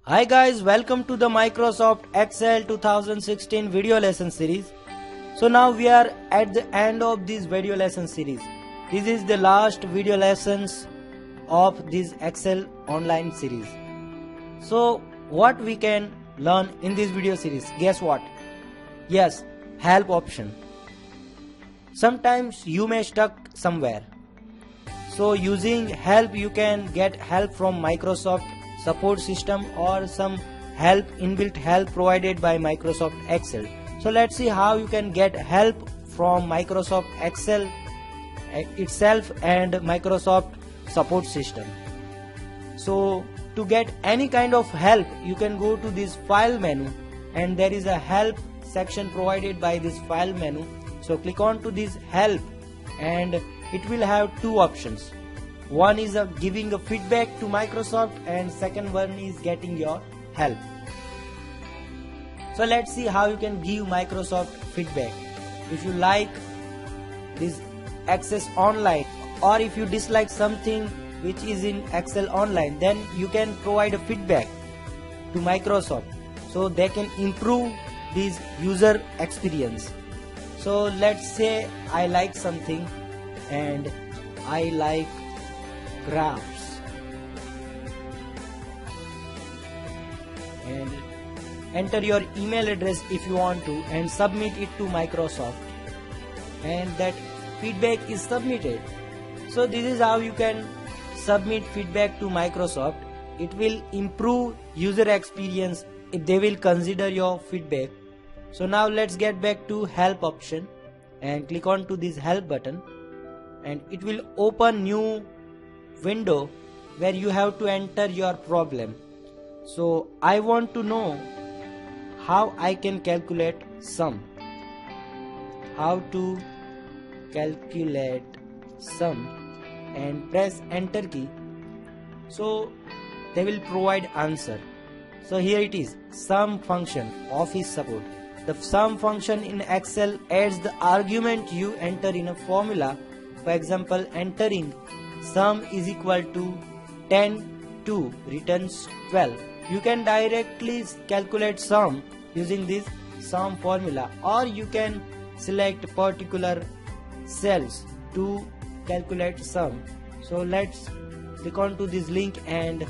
Hi guys, welcome to the Microsoft Excel 2016 video lesson series. So now we are at the end of this video lesson series. This is the last video lessons of this Excel online series. So what we can learn in this video series? Guess what? Yes, help option. Sometimes you may stuck somewhere. So using help you can get help from Microsoft support system or some help inbuilt help provided by Microsoft Excel. So let's see how you can get help from Microsoft Excel itself and Microsoft support system. So to get any kind of help you can go to this file menu and there is a help section provided by this file menu. So click on to this help and it will have two options. One is giving a feedback to Microsoft and second one is getting your help. So let's see how you can give Microsoft feedback. If you like this Access Online or if you dislike something which is in Excel Online, then you can provide a feedback to Microsoft so they can improve this user experience. So let's say I like something and I like graphs and enter your email address if you want to and submit it to Microsoft and that feedback is submitted. So this is how you can submit feedback to Microsoft. It will improve user experience if they will consider your feedback. So now let's get back to help option and click on to this help button and it will open new window where you have to enter your problem. So I want to know how I can calculate sum. How to calculate sum and press enter key. So they will provide answer. So here it is, sum function, office support. The sum function in Excel adds the argument you enter in a formula. For example, entering sum is equal to 10 to returns 12. You can directly calculate sum using this sum formula or you can select particular cells to calculate sum. So let's click on to this link and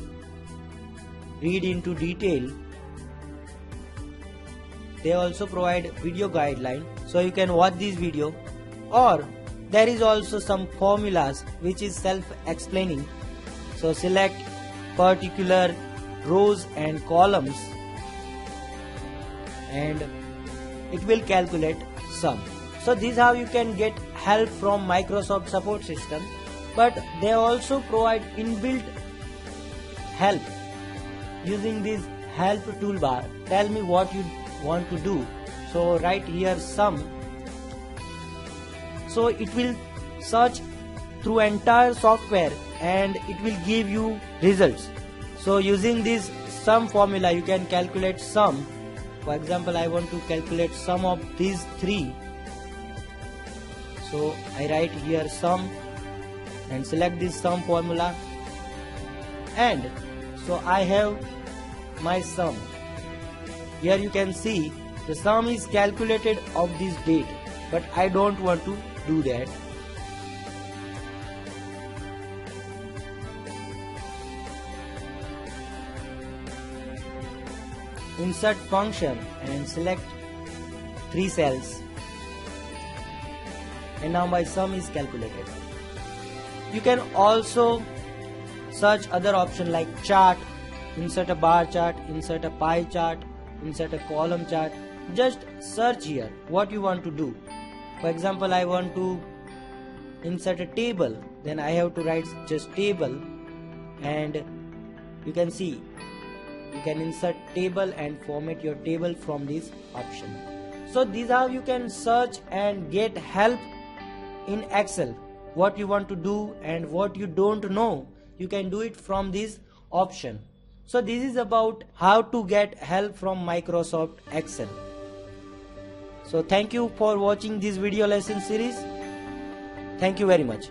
read into detail. They also provide video guideline so you can watch this video, or there is also some formulas which is self-explaining. So select particular rows and columns and it will calculate sum. So this is how you can get help from Microsoft support system, but they also provide inbuilt help using this help toolbar. Tell me what you want to do. So write here sum. So it will search through entire software and it will give you results. So using this sum formula you can calculate sum. For example, I want to calculate sum of these three. So I write here sum and select this sum formula and so I have my sum. Here you can see the sum is calculated of this date, but I don't want to do that. Insert function and select 3 cells and now my sum is calculated. You can also search other option like chart, insert a bar chart, insert a pie chart, insert a column chart. Just search here what you want to do. For example, I want to insert a table, then I have to write just table and you can see you can insert table and format your table from this option. So these are how you can search and get help in Excel. What you want to do and what you don't know, you can do it from this option. So this is about how to get help from Microsoft Excel. So thank you for watching this video lesson series. Thank you very much.